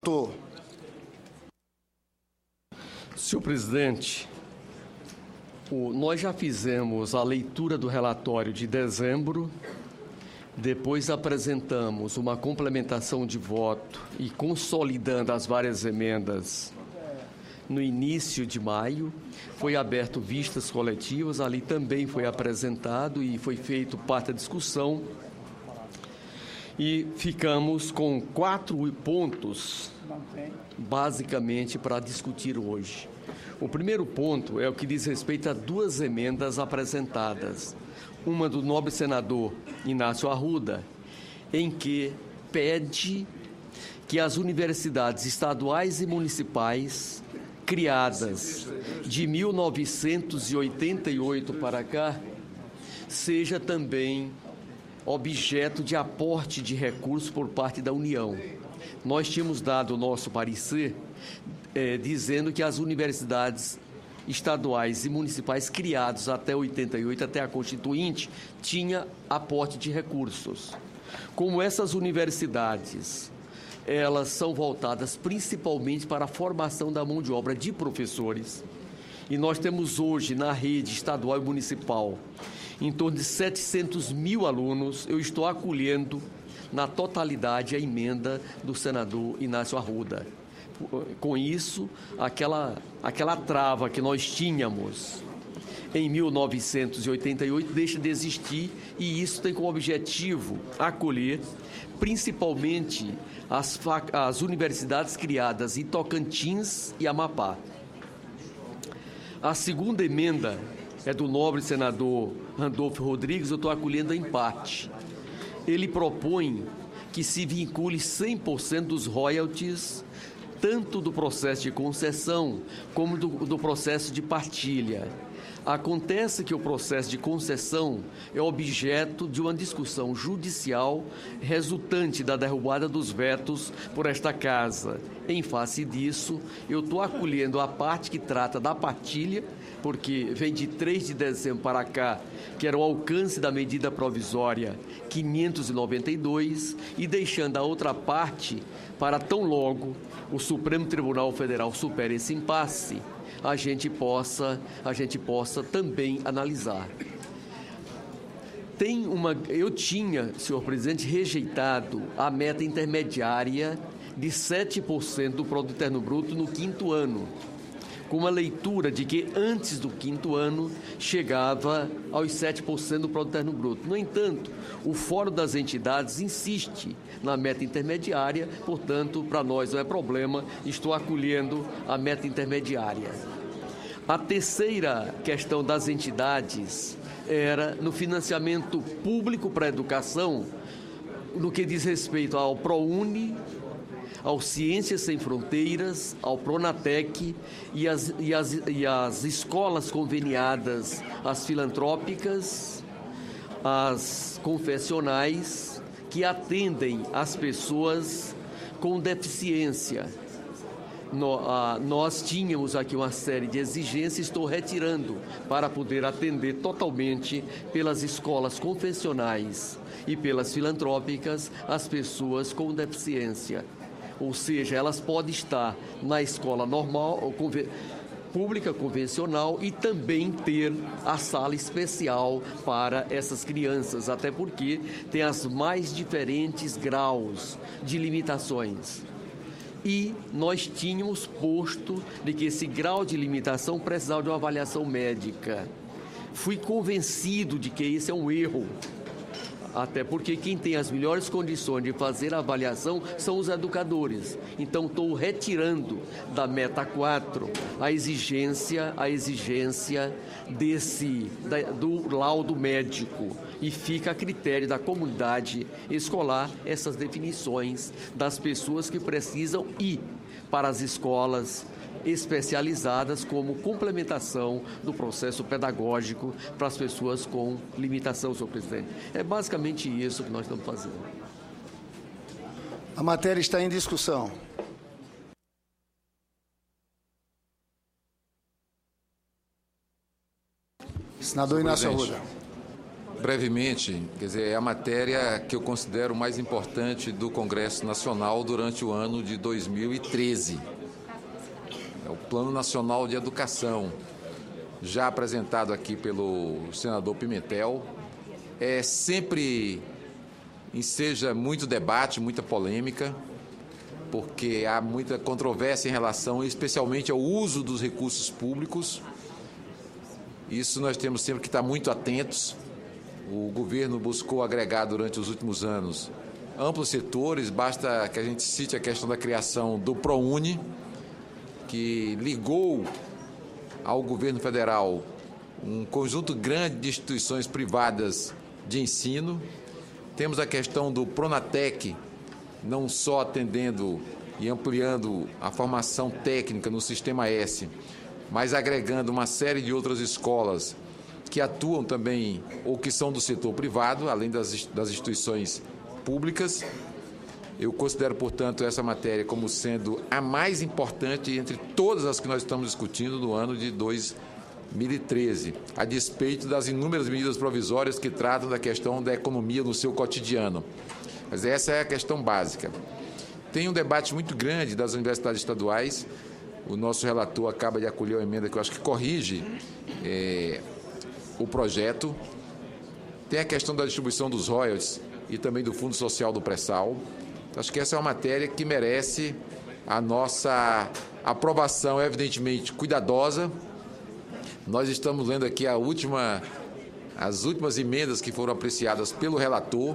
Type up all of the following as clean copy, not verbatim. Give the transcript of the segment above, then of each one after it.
relator. Senhor presidente, nós já fizemos a leitura do relatório de dezembro, depois apresentamos uma complementação de voto e consolidando as várias emendas no início de maio. Foi aberto vistas coletivas, ali também foi apresentado e foi feito parte da discussão. E ficamos com 4 pontos, basicamente, para discutir hoje. O primeiro ponto é o que diz respeito a 2 emendas apresentadas. Uma do nobre senador Inácio Arruda, em que pede que as universidades estaduais e municipais criadas de 1988 para cá seja também objeto de aporte de recursos por parte da União. Nós tínhamos dado o nosso parecer dizendo que as universidades estaduais e municipais criados até 88, até a Constituinte, tinha aporte de recursos. Como essas universidades, elas são voltadas principalmente para a formação da mão de obra de professores, e nós temos hoje na rede estadual e municipal em torno de 700 mil alunos, eu estou acolhendo na totalidade a emenda do senador Inácio Arruda. Com isso, aquela trava que nós tínhamos em 1988 deixa de existir, e isso tem como objetivo acolher principalmente as universidades criadas em Tocantins e Amapá. A segunda emenda é do nobre senador Randolfo Rodrigues, eu estou acolhendo em parte. Ele propõe que se vincule 100% dos royalties, tanto do processo de concessão como do processo de partilha. Acontece que o processo de concessão é objeto de uma discussão judicial resultante da derrubada dos vetos por esta Casa. Em face disso, eu estou acolhendo a parte que trata da partilha, porque vem de 3 de dezembro para cá, que era o alcance da medida provisória 592, e deixando a outra parte para tão logo o Supremo Tribunal Federal supere esse impasse, a gente possa também analisar. Eu tinha, senhor presidente, rejeitado a meta intermediária de 7% do Produto Interno Bruto no 5º ano, com uma leitura de que antes do 5º ano chegava aos 7% do Produto Interno Bruto. No entanto, o Fórum das Entidades insiste na meta intermediária, portanto, para nós não é problema, estou acolhendo a meta intermediária. A terceira questão das entidades era no financiamento público para a educação, no que diz respeito ao ProUni, ao Ciências Sem Fronteiras, ao Pronatec e as escolas conveniadas, as filantrópicas, as confessionais, que atendem as pessoas com deficiência. Nós tínhamos aqui uma série de exigências, estou retirando para poder atender totalmente pelas escolas confessionais e pelas filantrópicas as pessoas com deficiência. Ou seja, elas podem estar na escola normal, pública, convencional, e também ter a sala especial para essas crianças, até porque tem as mais diferentes graus de limitações. E nós tínhamos posto de que esse grau de limitação precisava de uma avaliação médica. Fui convencido de que esse é um erro, até porque quem tem as melhores condições de fazer a avaliação são os educadores. Então, estou retirando da meta 4 a exigência do laudo médico, e fica a critério da comunidade escolar essas definições das pessoas que precisam ir para as escolas especializadas como complementação do processo pedagógico para as pessoas com limitação, senhor presidente. É basicamente isso que nós estamos fazendo. A matéria está em discussão. Senador Inácio Arruda. Brevemente, quer dizer, é a matéria que eu considero mais importante do Congresso Nacional durante o ano de 2013. É o Plano Nacional de Educação, já apresentado aqui pelo senador Pimentel. Sempre enseja muito debate, muita polêmica, porque há muita controvérsia em relação, especialmente, ao uso dos recursos públicos. Isso nós temos sempre que estar muito atentos. O governo buscou agregar durante os últimos anos amplos setores, basta que a gente cite a questão da criação do ProUni, que ligou ao governo federal um conjunto grande de instituições privadas de ensino. Temos a questão do Pronatec, não só atendendo e ampliando a formação técnica no Sistema S, mas agregando uma série de outras escolas que atuam também ou que são do setor privado, além das instituições públicas. Eu considero, portanto, essa matéria como sendo a mais importante entre todas as que nós estamos discutindo no ano de 2013, a despeito das inúmeras medidas provisórias que tratam da questão da economia no seu cotidiano. Mas essa é a questão básica. Tem um debate muito grande das universidades estaduais. O nosso relator acaba de acolher uma emenda que eu acho que corrige o projeto. Tem a questão da distribuição dos royalties e também do Fundo Social do Pré-Sal. Acho que essa é uma matéria que merece a nossa aprovação, evidentemente, cuidadosa. Nós estamos lendo aqui as últimas emendas que foram apreciadas pelo relator.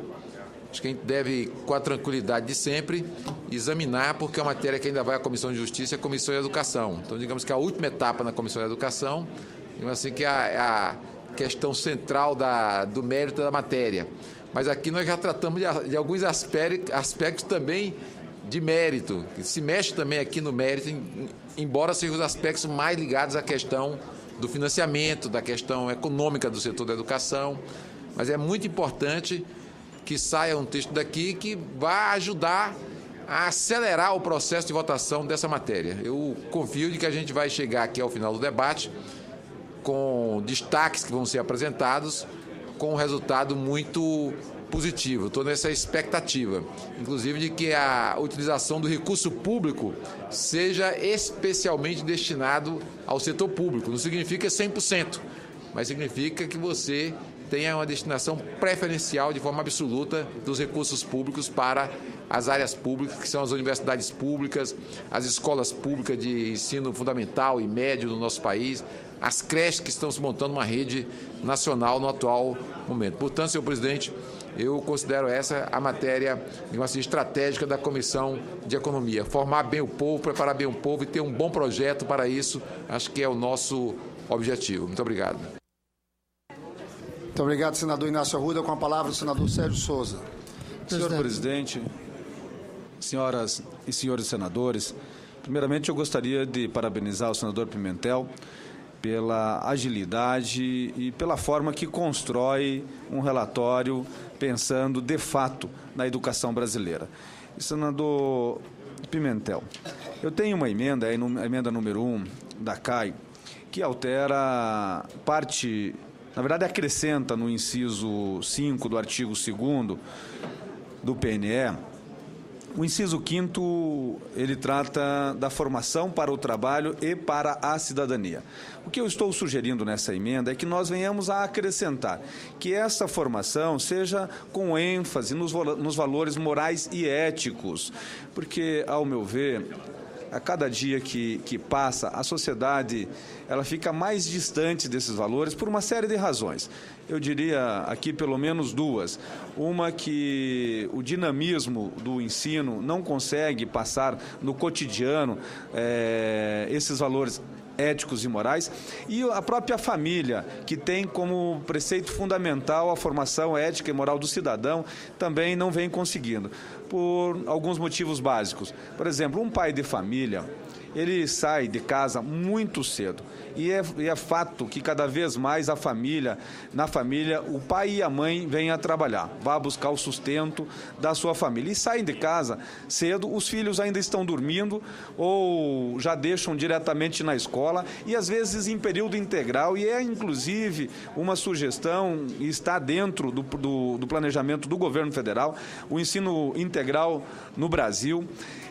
Acho que a gente deve, com a tranquilidade de sempre, examinar, porque é uma matéria que ainda vai à Comissão de Justiça e à Comissão de Educação. Então, digamos que a última etapa na Comissão de Educação, digamos assim, que é a questão central do mérito da matéria. Mas aqui nós já tratamos de alguns aspectos também de mérito, que se mexe também aqui no mérito, embora sejam os aspectos mais ligados à questão do financiamento, da questão econômica do setor da educação. Mas é muito importante que saia um texto daqui que vai ajudar a acelerar o processo de votação dessa matéria. Eu confio de que a gente vai chegar aqui ao final do debate com destaques que vão ser apresentados, com um resultado muito positivo. Estou nessa expectativa, inclusive, de que a utilização do recurso público seja especialmente destinado ao setor público. Não significa 100%, mas significa que você tenha uma destinação preferencial de forma absoluta dos recursos públicos para as áreas públicas, que são as universidades públicas, as escolas públicas de ensino fundamental e médio no nosso país, as creches que estão se montando uma rede nacional no atual momento. Portanto, senhor presidente, eu considero essa a matéria, digamos assim, estratégica da Comissão de Economia. Formar bem o povo, preparar bem o povo e ter um bom projeto para isso, acho que é o nosso objetivo. Muito obrigado. Muito obrigado, senador Inácio Arruda. Com a palavra, o senador Sérgio Souza. Senhor presidente, senhoras e senhores senadores, primeiramente eu gostaria de parabenizar o senador Pimentel pela agilidade e pela forma que constrói um relatório pensando, de fato, na educação brasileira. E, senador Pimentel, eu tenho uma emenda, a emenda número 1 da CAI, que altera parte, na verdade acrescenta no inciso 5 do artigo 2º do PNE. O inciso 5º, ele trata da formação para o trabalho e para a cidadania. O que eu estou sugerindo nessa emenda é que nós venhamos a acrescentar que essa formação seja com ênfase nos valores morais e éticos, porque, ao meu ver, a cada dia que passa, a sociedade ela fica mais distante desses valores por uma série de razões. Eu diria aqui pelo menos duas. Uma, que o dinamismo do ensino não consegue passar no cotidiano esses valores éticos e morais, e a própria família, que tem como preceito fundamental a formação ética e moral do cidadão, também não vem conseguindo, por alguns motivos básicos. Por exemplo, um pai de família, ele sai de casa muito cedo. E é fato que cada vez mais na família, o pai e a mãe vêm a trabalhar, vá buscar o sustento da sua família. E saem de casa cedo, os filhos ainda estão dormindo ou já deixam diretamente na escola e às vezes em período integral. E é inclusive uma sugestão, e está dentro do planejamento do governo federal, o ensino integral no Brasil.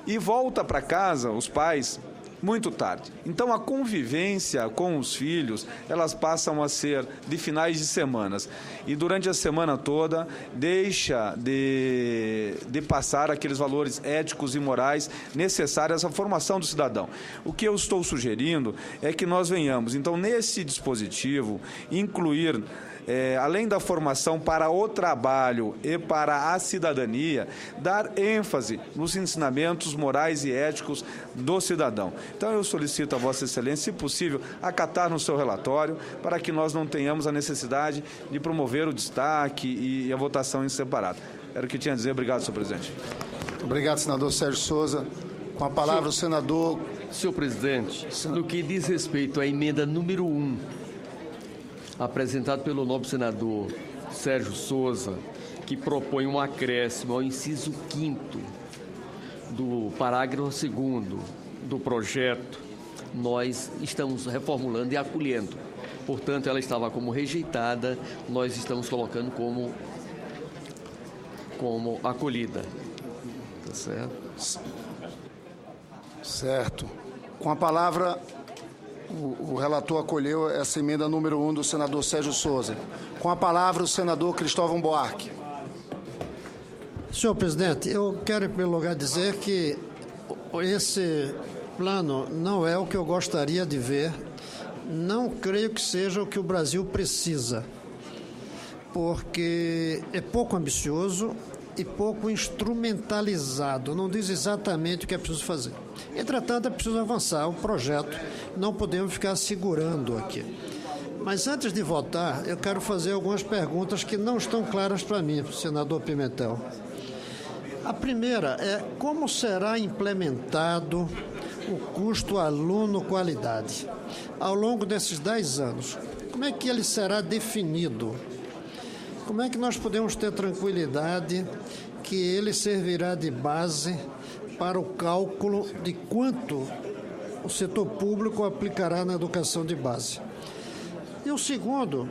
E volta para casa, os pais, muito tarde. Então, a convivência com os filhos, elas passam a ser de finais de semanas. E durante a semana toda, deixa de passar aqueles valores éticos e morais necessários à formação do cidadão. O que eu estou sugerindo é que nós venhamos, então, nesse dispositivo, incluir além da formação para o trabalho e para a cidadania, dar ênfase nos ensinamentos morais e éticos do cidadão. Então, eu solicito a Vossa Excelência, se possível, acatar no seu relatório, para que nós não tenhamos a necessidade de promover o destaque e a votação em separado. Era o que tinha a dizer. Obrigado, senhor presidente. Obrigado, senador Sérgio Souza. Com a palavra, o senador... Senhor presidente, no que diz respeito à emenda número 1, apresentado pelo nobre senador Sérgio Souza, que propõe um acréscimo ao inciso 5º do parágrafo 2º do projeto, nós estamos reformulando e acolhendo. Portanto, ela estava como rejeitada, nós estamos colocando como acolhida. Tá certo? Certo. Com a palavra... O relator acolheu essa emenda número 1 do senador Sérgio Souza. Com a palavra, o senador Cristóvão Buarque. Senhor presidente, eu quero, em primeiro lugar, dizer que esse plano não é o que eu gostaria de ver. Não creio que seja o que o Brasil precisa, porque é pouco ambicioso e pouco instrumentalizado, não diz exatamente o que é preciso fazer. Entretanto, é preciso avançar o projeto, não podemos ficar segurando aqui. Mas antes de votar, eu quero fazer algumas perguntas que não estão claras para mim, senador Pimentel. A primeira é como será implementado o custo aluno-qualidade ao longo desses 10 anos? Como é que ele será definido? Como é que nós podemos ter tranquilidade que ele servirá de base para o cálculo de quanto o setor público aplicará na educação de base? E o segundo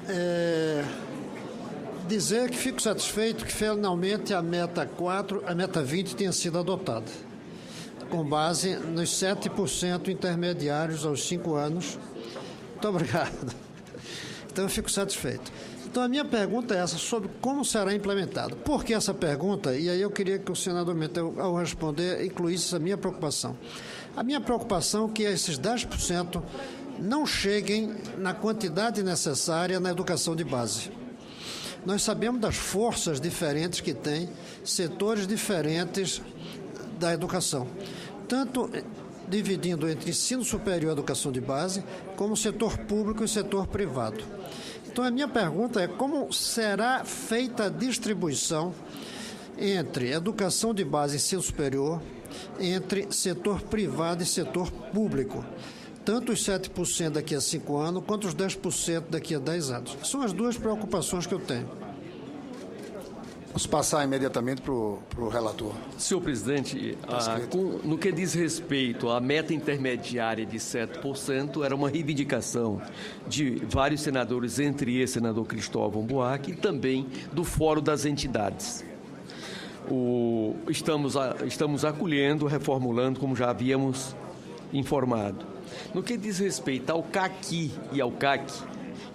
é dizer que fico satisfeito que finalmente a meta 4, a meta 20 tenha sido adotada, com base nos 7% intermediários aos 5 anos. Muito obrigado. Então, eu fico satisfeito. Então, a minha pergunta é essa, sobre como será implementado. Por que essa pergunta? E aí eu queria que o senador Pimentel, ao responder, incluísse essa minha preocupação. A minha preocupação é que esses 10% não cheguem na quantidade necessária na educação de base. Nós sabemos das forças diferentes que tem, setores diferentes da educação, tanto dividindo entre ensino superior e educação de base, como setor público e setor privado. Então, a minha pergunta é como será feita a distribuição entre educação de base e ensino superior, entre setor privado e setor público, tanto os 7% daqui a 5 anos, quanto os 10% daqui a 10 anos. São as duas preocupações que eu tenho. Vamos passar imediatamente para o relator. Senhor presidente, no que diz respeito à meta intermediária de 7%, era uma reivindicação de vários senadores, entre eles o senador Cristóvão Buarque, e também do Fórum das Entidades. Estamos acolhendo, reformulando, como já havíamos informado. No que diz respeito ao CAQI e ao CAC,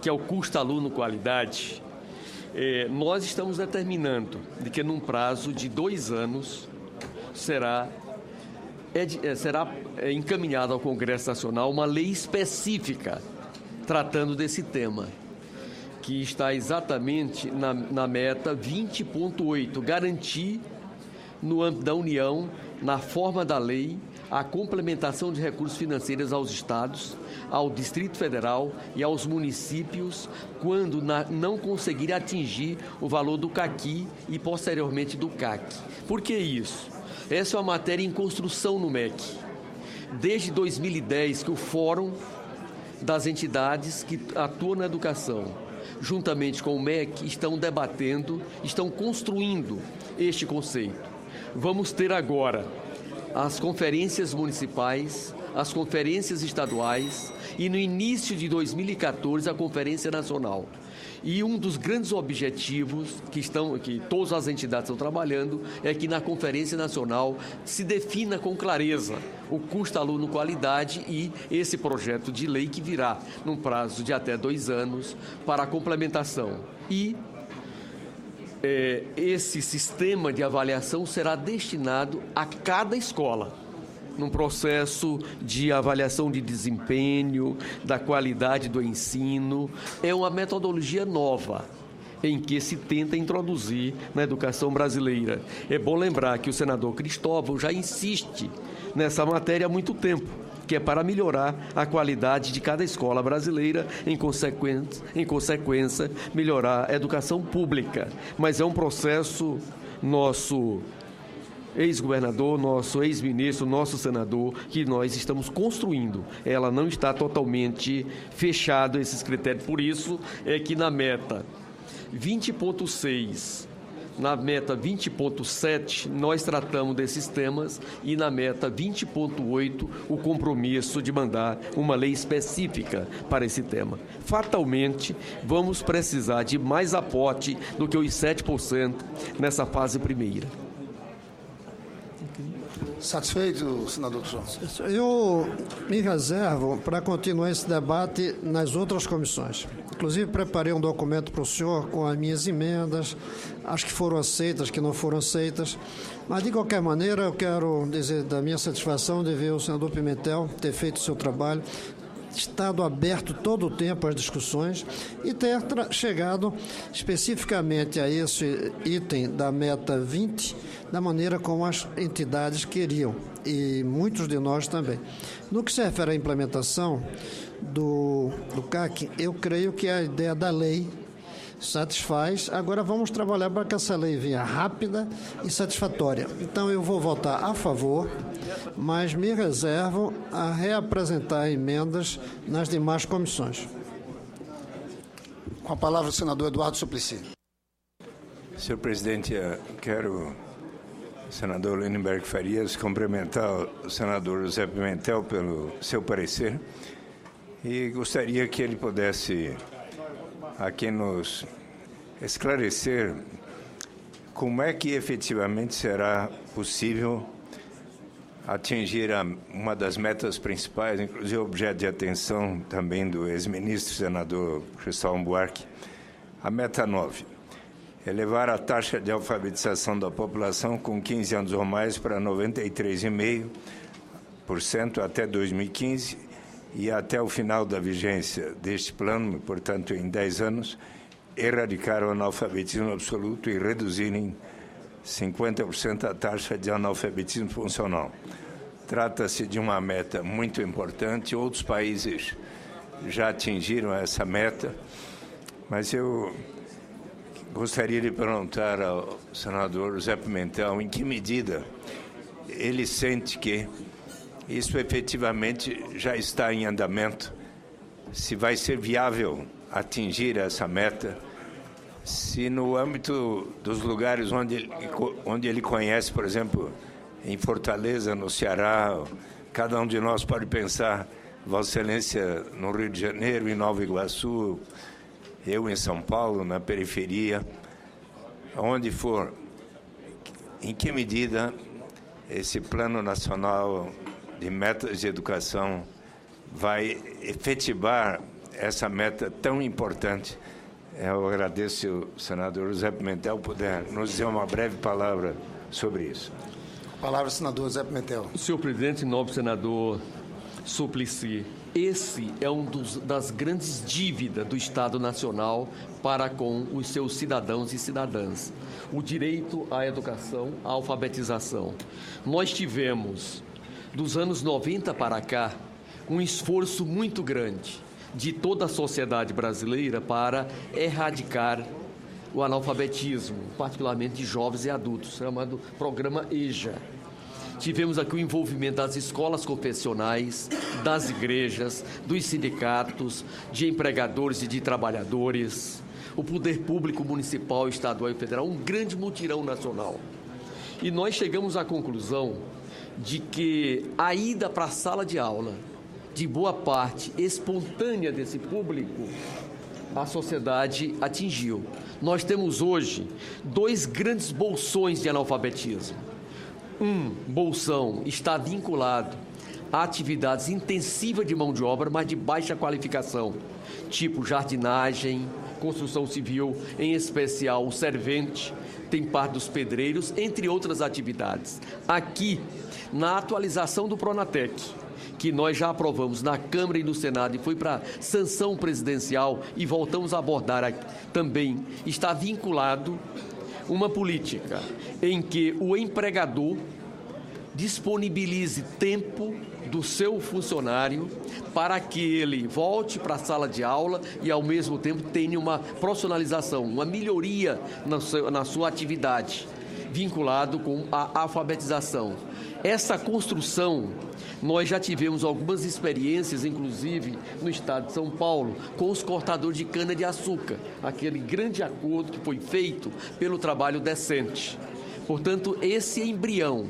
que é o custo aluno-qualidade, nós estamos determinando de que, num prazo de 2 anos, será encaminhada ao Congresso Nacional uma lei específica tratando desse tema, que está exatamente na meta 20.8, garantir, no âmbito da União, na forma da lei, a complementação de recursos financeiros aos estados, ao Distrito Federal e aos municípios quando não conseguir atingir o valor do CAQI e, posteriormente, do CAC. Por que isso? Essa é uma matéria em construção no MEC. desde 2010 que o Fórum das entidades que atuam na educação, juntamente com o MEC, estão debatendo, estão construindo este conceito. Vamos ter agora as conferências municipais, as conferências estaduais e, no início de 2014, a Conferência Nacional. E um dos grandes objetivos que todas as entidades estão trabalhando é que na Conferência Nacional se defina com clareza o custo aluno-qualidade e esse projeto de lei que virá num prazo de até 2 anos para a complementação. E esse sistema de avaliação será destinado a cada escola, num processo de avaliação de desempenho, da qualidade do ensino. É uma metodologia nova em que se tenta introduzir na educação brasileira. É bom lembrar que o senador Cristóvão já insiste nessa matéria há muito tempo, que é para melhorar a qualidade de cada escola brasileira, em consequência, melhorar a educação pública. Mas é um processo, nosso ex-governador, nosso ex-ministro, nosso senador, que nós estamos construindo. Ela não está totalmente fechada, esses critérios. Por isso é que na meta 20.6, na meta 20.7, nós tratamos desses temas e na meta 20.8, o compromisso de mandar uma lei específica para esse tema. Fatalmente, vamos precisar de mais aporte do que os 7% nessa fase primeira. Satisfeito, senador João? Eu me reservo para continuar esse debate nas outras comissões. Inclusive, preparei um documento para o senhor com as minhas emendas, as que foram aceitas, que não foram aceitas. Mas, de qualquer maneira, eu quero dizer da minha satisfação de ver o senador Pimentel ter feito o seu trabalho, estado aberto todo o tempo às discussões e ter chegado especificamente a esse item da meta 20 da maneira como as entidades queriam, e muitos de nós também. No que se refere à implementação do CAC, eu creio que a ideia da lei satisfaz. Agora vamos trabalhar para que essa lei venha rápida e satisfatória. Então eu vou votar a favor, mas me reservo a reapresentar emendas nas demais comissões. Com a palavra o senador Eduardo Suplicy. Senhor presidente, quero, senador Lindenberg Farias, cumprimentar o senador José Pimentel pelo seu parecer e gostaria que ele pudesse aqui nos esclarecer como é que efetivamente será possível atingir uma das metas principais, inclusive objeto de atenção também do ex-ministro senador Cristóvão Buarque, a meta 9, elevar a taxa de alfabetização da população com 15 anos ou mais para 93,5% até 2015 e até o final da vigência deste plano, portanto, em 10 anos, erradicar o analfabetismo absoluto e reduzir em 50% a taxa de analfabetismo funcional. Trata-se de uma meta muito importante, outros países já atingiram essa meta, mas eu gostaria de perguntar ao senador José Pimentel em que medida ele sente que isso efetivamente já está em andamento, se vai ser viável atingir essa meta, se no âmbito dos lugares onde ele conhece, por exemplo, em Fortaleza, no Ceará, cada um de nós pode pensar, Vossa Excelência no Rio de Janeiro, em Nova Iguaçu, eu em São Paulo, na periferia, onde for, em que medida esse Plano Nacional de Metas de Educação vai efetivar essa meta tão importante. Eu agradeço se o senador José Pimentel puder nos dizer uma breve palavra sobre isso. Palavra, senador José Pimentel. Senhor presidente, nobre senador Suplicy, esse é das grandes dívidas do Estado Nacional para com os seus cidadãos e cidadãs. O direito à educação, à alfabetização. Nós tivemos, dos anos 90 para cá, um esforço muito grande de toda a sociedade brasileira para erradicar o analfabetismo, particularmente de jovens e adultos, chamado Programa EJA. tivemos aqui o envolvimento das escolas confessionais, das igrejas, dos sindicatos, de empregadores e de trabalhadores, o poder público municipal, estadual e federal, um grande mutirão nacional. E nós chegamos à conclusão de que a ida para a sala de aula, de boa parte espontânea desse público, a sociedade atingiu. Nós temos hoje 2 grandes bolsões de analfabetismo. Um bolsão está vinculado a atividades intensivas de mão de obra, mas de baixa qualificação, tipo jardinagem, construção civil, em especial o servente, tem parte dos pedreiros, entre outras atividades. Aqui, na atualização do Pronatec, que nós já aprovamos na Câmara e no Senado e foi para sanção presidencial e voltamos a abordar aqui, também está vinculado uma política em que o empregador disponibilize tempo do seu funcionário para que ele volte para a sala de aula e, ao mesmo tempo, tenha uma profissionalização, uma melhoria na sua atividade, vinculado com a alfabetização. Essa construção, nós já tivemos algumas experiências, inclusive no estado de São Paulo, com os cortadores de cana-de-açúcar, aquele grande acordo que foi feito pelo trabalho decente. Portanto, esse embrião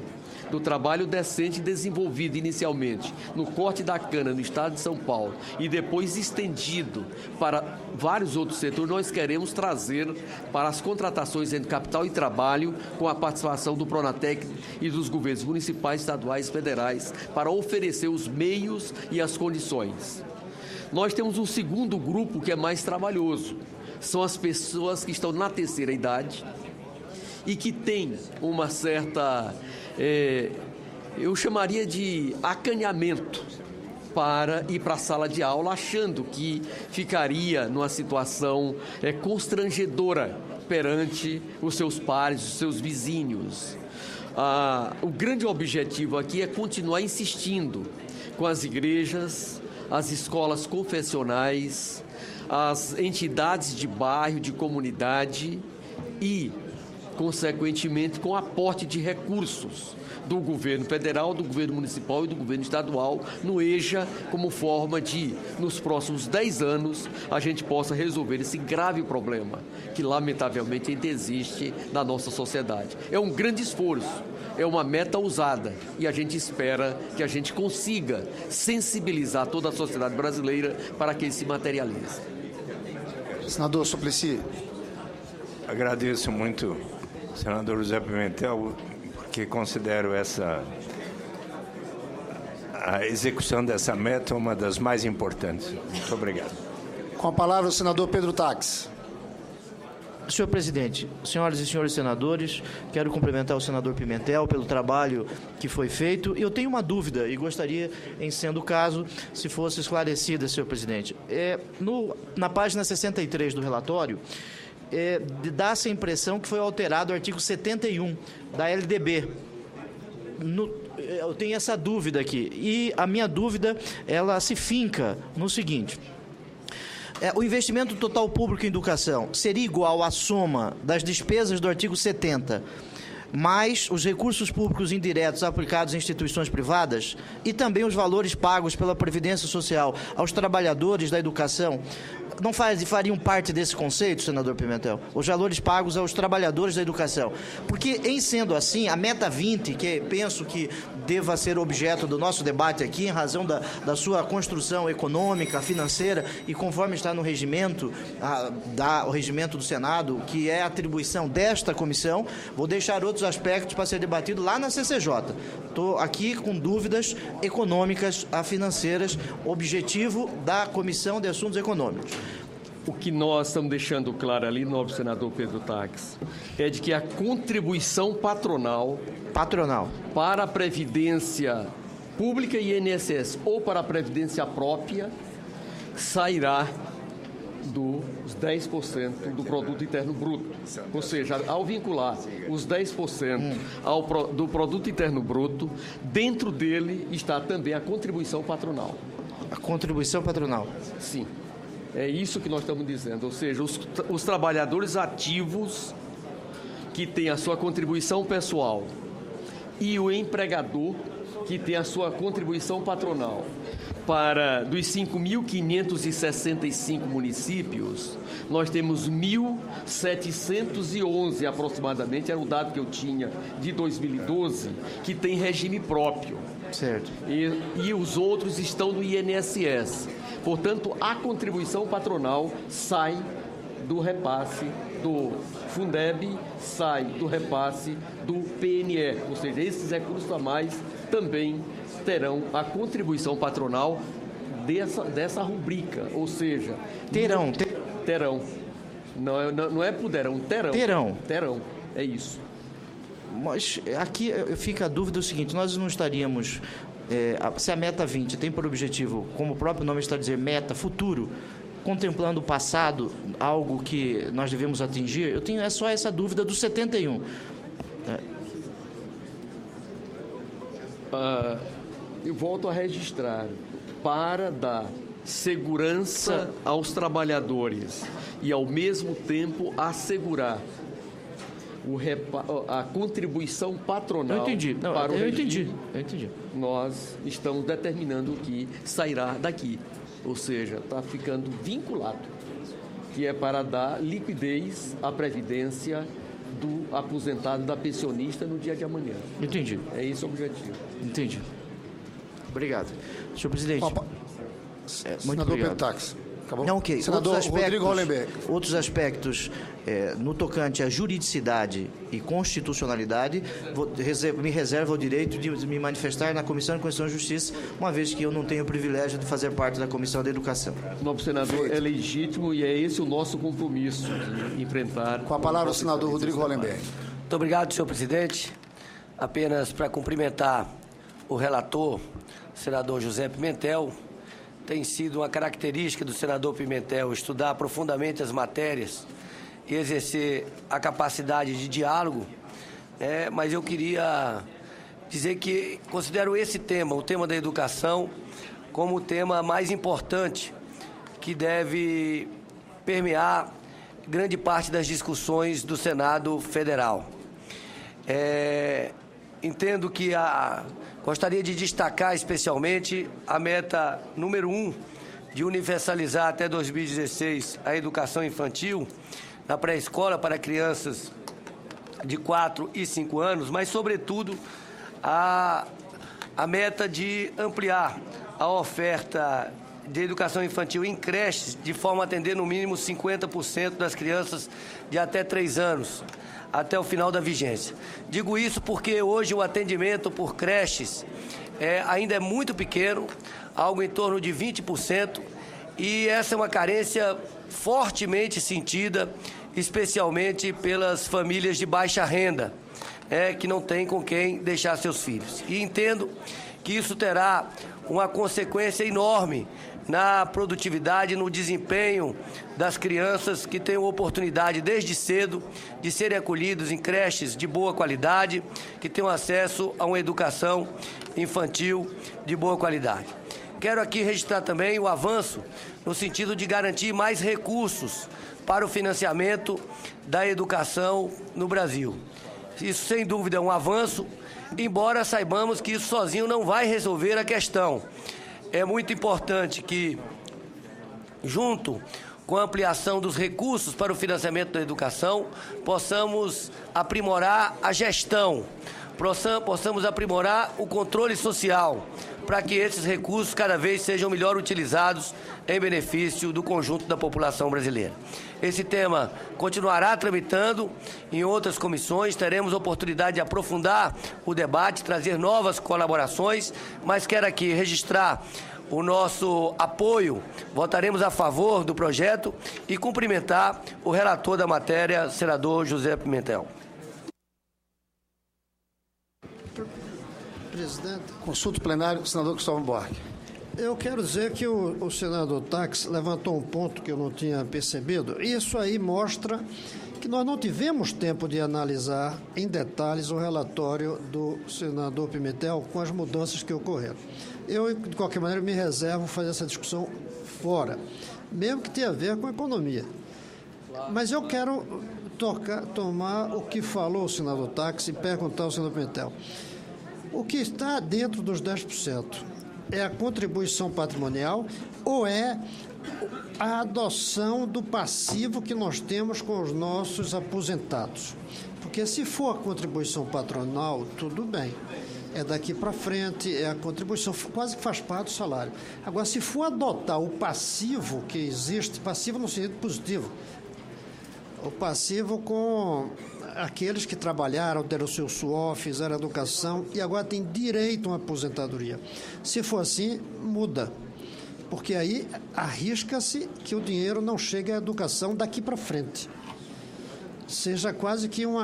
do trabalho decente desenvolvido inicialmente no corte da cana no estado de São Paulo e depois estendido para vários outros setores, nós queremos trazer para as contratações entre capital e trabalho com a participação do Pronatec e dos governos municipais, estaduais e federais para oferecer os meios e as condições. Nós temos um segundo grupo que é mais trabalhoso, são as pessoas que estão na terceira idade e que têm uma certa, eu chamaria de acanhamento para ir para a sala de aula, achando que ficaria numa situação constrangedora perante os seus pares, os seus vizinhos. O grande objetivo aqui é continuar insistindo com as igrejas, as escolas confessionais, as entidades de bairro, de comunidade e, consequentemente, com aporte de recursos do governo federal, do governo municipal e do governo estadual no EJA, como forma de, nos próximos 10 anos, a gente possa resolver esse grave problema que, lamentavelmente, ainda existe na nossa sociedade. É um grande esforço, é uma meta ousada e a gente espera que a gente consiga sensibilizar toda a sociedade brasileira para que ele se materialize. Senador Suplicy. Agradeço muito, senador José Pimentel, porque considero a execução dessa meta uma das mais importantes. Muito obrigado. Com a palavra o senador Pedro Taques. Senhor presidente, senhoras e senhores senadores, quero cumprimentar o senador Pimentel pelo trabalho que foi feito. E eu tenho uma dúvida e gostaria, em sendo o caso, se fosse esclarecida, senhor presidente. Na página 63 do relatório, dá-se a impressão que foi alterado o artigo 71 da LDB. Eu tenho essa dúvida aqui. E a minha dúvida, ela se finca no seguinte: o investimento total público em educação seria igual à soma das despesas do artigo 70, mais os recursos públicos indiretos aplicados em instituições privadas e também os valores pagos pela Previdência Social aos trabalhadores da educação? Não fariam parte desse conceito, senador Pimentel? Os valores pagos aos trabalhadores da educação. Porque, em sendo assim, a meta 20, que penso que deva ser objeto do nosso debate aqui, em razão da sua construção econômica, financeira, e conforme está no regimento, o regimento do Senado, que é a atribuição desta comissão, vou deixar outros aspectos para ser debatido lá na CCJ. Estou aqui com dúvidas econômicas, financeiras, objetivo da Comissão de Assuntos Econômicos. O que nós estamos deixando claro ali, nobre senador Pedro Taques, é de que a contribuição patronal para a Previdência Pública e INSS ou para a Previdência própria sairá dos 10% do Produto Interno Bruto. Ou seja, ao vincular os 10% do Produto Interno Bruto, dentro dele está também a contribuição patronal. A contribuição patronal? Sim. É isso que nós estamos dizendo, ou seja, os trabalhadores ativos que têm a sua contribuição pessoal e o empregador, que tem a sua contribuição patronal. Dos 5.565 municípios, nós temos 1.711 aproximadamente, era o dado que eu tinha de 2012, que tem regime próprio. Certo. E os outros estão no INSS. Portanto, a contribuição patronal sai do repasse do Fundeb, sai do repasse do PNE. Ou seja, esses recursos a mais também terão a contribuição patronal dessa rubrica. Ou seja... Terão. Não é poderão, terão. Terão, é isso. Mas aqui fica a dúvida o seguinte, nós não estaríamos... se a meta 20 tem por objetivo, como o próprio nome está a dizer, meta, futuro, contemplando o passado, algo que nós devemos atingir, eu tenho só essa dúvida do 71. Eu volto a registrar, para dar segurança aos trabalhadores e, ao mesmo tempo, assegurar a contribuição patronal. Eu entendi. Eu entendi. Nós estamos determinando o que sairá daqui. Ou seja, está ficando vinculado, que é para dar liquidez à previdência do aposentado, da pensionista no dia de amanhã. Entendi. É esse o objetivo. Entendi. Obrigado. Senhor presidente. Muito Senador obrigado. Petax. Acabou? Não, ok. Senador Rodrigo Hollenberg. Outros aspectos no tocante à juridicidade e constitucionalidade, me reservo o direito de me manifestar na Comissão de Constituição e Justiça, uma vez que eu não tenho o privilégio de fazer parte da Comissão de Educação. Nobre senador, é legítimo e é esse o nosso compromisso de enfrentar... Com a palavra o senador Rodrigo Hollenberg. Muito obrigado, senhor presidente. Apenas para cumprimentar o relator, senador José Pimentel. Tem sido uma característica do senador Pimentel estudar profundamente as matérias e exercer a capacidade de diálogo, mas eu queria dizer que considero esse tema, o tema da educação, como o tema mais importante que deve permear grande parte das discussões do Senado Federal. Entendo que gostaria de destacar especialmente a meta número 1, de universalizar até 2016 a educação infantil na pré-escola para crianças de 4 e 5 anos, mas, sobretudo, a meta de ampliar a oferta de educação infantil em creches, de forma a atender no mínimo 50% das crianças de até 3 anos, até o final da vigência. Digo isso porque hoje o atendimento por creches ainda é muito pequeno, algo em torno de 20%, e essa é uma carência fortemente sentida, especialmente pelas famílias de baixa renda, que não têm com quem deixar seus filhos. E entendo que isso terá uma consequência enorme na produtividade, no desempenho das crianças que têm a oportunidade desde cedo de serem acolhidos em creches de boa qualidade, que tenham acesso a uma educação infantil de boa qualidade. Quero aqui registrar também o avanço no sentido de garantir mais recursos para o financiamento da educação no Brasil. Isso, sem dúvida, é um avanço, embora saibamos que isso sozinho não vai resolver a questão. É muito importante que, junto com a ampliação dos recursos para o financiamento da educação, possamos aprimorar a gestão, possamos aprimorar o controle social, para que esses recursos cada vez sejam melhor utilizados em benefício do conjunto da população brasileira. Esse tema continuará tramitando em outras comissões, teremos oportunidade de aprofundar o debate, trazer novas colaborações, mas quero aqui registrar o nosso apoio, votaremos a favor do projeto e cumprimentar o relator da matéria, senador José Pimentel. Presidente. Consulta plenário, senador Cristóvão Buarque. Eu quero dizer que o senador Tax levantou um ponto que eu não tinha percebido. Isso aí mostra que nós não tivemos tempo de analisar em detalhes o relatório do senador Pimentel com as mudanças que ocorreram. Eu, de qualquer maneira, me reservo fazer essa discussão fora, mesmo que tenha a ver com a economia. Mas eu quero tomar o que falou o senador Tax e perguntar ao senador Pimentel. O que está dentro dos 10% é a contribuição patrimonial ou é a adoção do passivo que nós temos com os nossos aposentados? Porque se for a contribuição patronal, tudo bem. É daqui para frente, é a contribuição, quase que faz parte do salário. Agora, se for adotar o passivo que existe, passivo no sentido positivo, o passivo com aqueles que trabalharam, deram o seu suor, fizeram educação e agora têm direito a uma aposentadoria. Se for assim, muda. Porque aí arrisca-se que o dinheiro não chegue à educação daqui para frente. Seja quase que um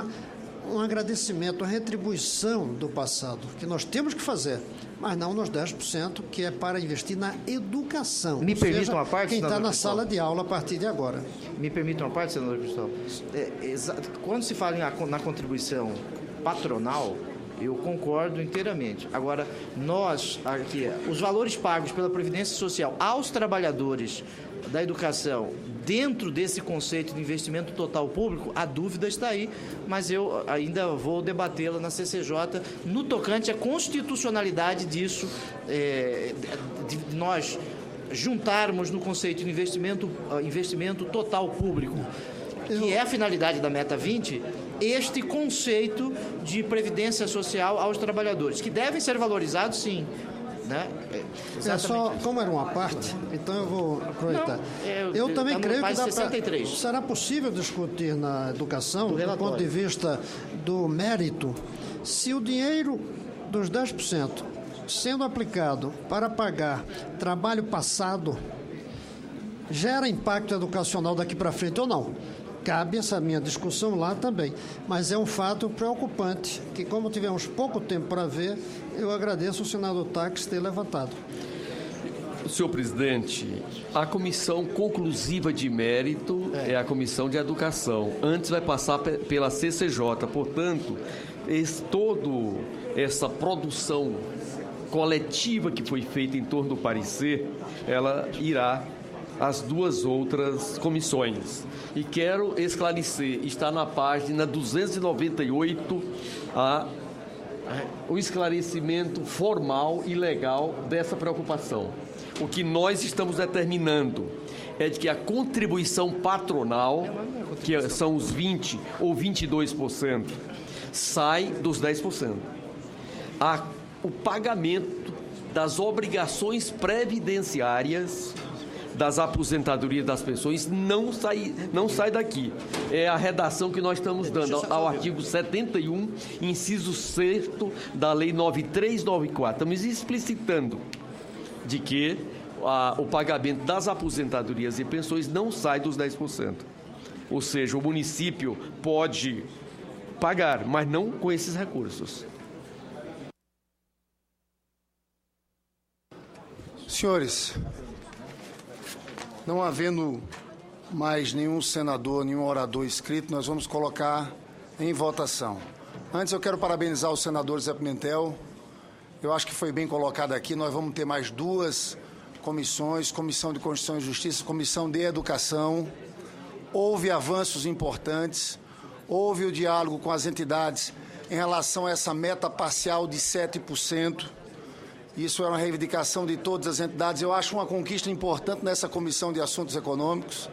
agradecimento, uma retribuição do passado, que nós temos que fazer, mas não nos 10%, que é para investir na educação. Me permitam uma parte, quem está na Cristóvão? sala de aula a partir de agora. Me permitam uma parte, senador Cristóvão? Quando se fala na contribuição patronal, eu concordo inteiramente. Agora, nós, aqui, os valores pagos pela Previdência Social aos trabalhadores da educação, dentro desse conceito de investimento total público, a dúvida está aí, mas eu ainda vou debatê-la na CCJ no tocante à constitucionalidade disso, de nós juntarmos no conceito de investimento total público, que é a finalidade da Meta 20, este conceito de previdência social aos trabalhadores, que devem ser valorizados, sim. Né? Só, como era uma parte, então eu vou aproveitar. Não, eu também creio que dá 63. Será possível discutir na educação, do ponto de vista do mérito, se o dinheiro dos 10% sendo aplicado para pagar trabalho passado gera impacto educacional daqui para frente ou não. Cabe essa minha discussão lá também. Mas é um fato preocupante, que como tivemos pouco tempo para ver, eu agradeço ao senador Taques ter levantado. Senhor presidente, a comissão conclusiva de mérito é a comissão de educação. Antes vai passar pela CCJ. Portanto, toda essa produção coletiva que foi feita em torno do parecer, ela irá as duas outras comissões. E quero esclarecer, está na página 298 o esclarecimento formal e legal dessa preocupação. O que nós estamos determinando é de que a contribuição patronal, que são os 20% ou 22%, sai dos 10%. O pagamento das obrigações previdenciárias das aposentadorias das pessoas não sai daqui. É a redação que nós estamos dando ao artigo 71, inciso 6º da Lei 9394. Estamos explicitando de que o pagamento das aposentadorias e pensões não sai dos 10%. Ou seja, o município pode pagar, mas não com esses recursos. Senhores, não havendo mais nenhum senador, nenhum orador inscrito, nós vamos colocar em votação. Antes, eu quero parabenizar o senador Zé Pimentel. Eu acho que foi bem colocado aqui. Nós vamos ter mais duas comissões, Comissão de Constituição e Justiça, Comissão de Educação. Houve avanços importantes, houve o diálogo com as entidades em relação a essa meta parcial de 7%. Isso é uma reivindicação de todas as entidades. Eu acho uma conquista importante nessa Comissão de Assuntos Econômicos.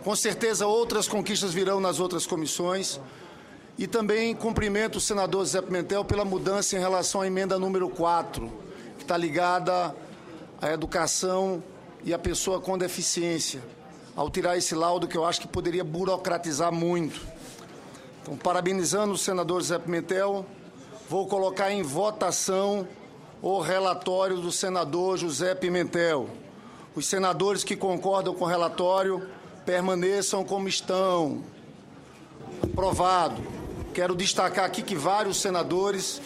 Com certeza, outras conquistas virão nas outras comissões. E também cumprimento o senador Zé Pimentel pela mudança em relação à emenda número 4, que está ligada à educação e à pessoa com deficiência, ao tirar esse laudo que eu acho que poderia burocratizar muito. Então, parabenizando o senador Zé Pimentel, vou colocar em votação o relatório do senador José Pimentel. Os senadores que concordam com o relatório permaneçam como estão. Aprovado. Quero destacar aqui que vários senadores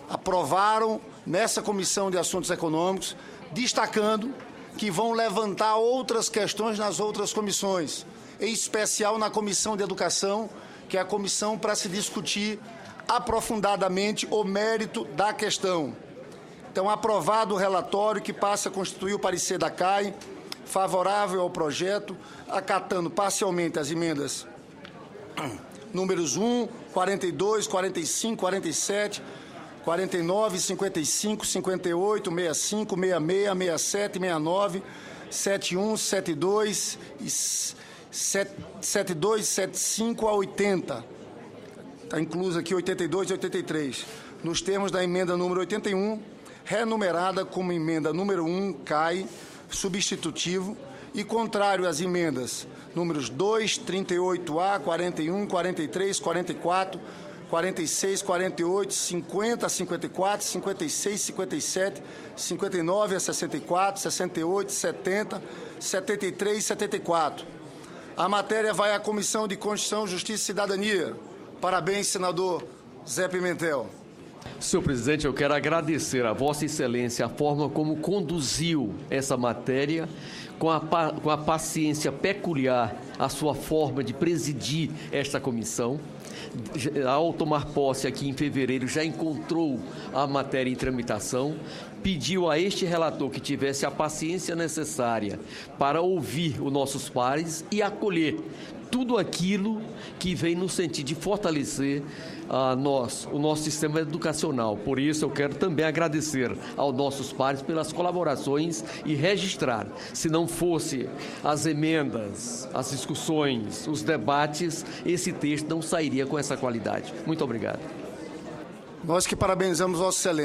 aprovaram nessa Comissão de Assuntos Econômicos, destacando que vão levantar outras questões nas outras comissões, em especial na Comissão de Educação, que é a comissão para se discutir aprofundadamente o mérito da questão. Então, aprovado o relatório que passa a constituir o parecer da CAI, favorável ao projeto, acatando parcialmente as emendas números 1, 42, 45, 47, 49, 55, 58, 65, 66, 67, 69, 71, 72, 72, 75 a 80. Está incluso aqui 82 e 83. Nos termos da emenda número 81, renumerada como emenda número 1, cai, substitutivo, e contrário às emendas números 2, 38A, 41, 43, 44, 46, 48, 50 a 54, 56, 57, 59 a 64, 68, 70, 73 e 74. A matéria vai à Comissão de Constituição, Justiça e Cidadania. Parabéns, senador Zé Pimentel. Senhor presidente, eu quero agradecer a Vossa Excelência a forma como conduziu essa matéria, com a paciência peculiar, a sua forma de presidir esta comissão. Ao tomar posse aqui em fevereiro, já encontrou a matéria em tramitação, pediu a este relator que tivesse a paciência necessária para ouvir os nossos pares e acolher tudo aquilo que vem no sentido de fortalecer o nosso sistema educacional. Por isso, eu quero também agradecer aos nossos pares pelas colaborações e registrar. Se não fosse as emendas, as discussões, os debates, esse texto não sairia com essa qualidade. Muito obrigado. Nós que parabenizamos Vossa Excelência.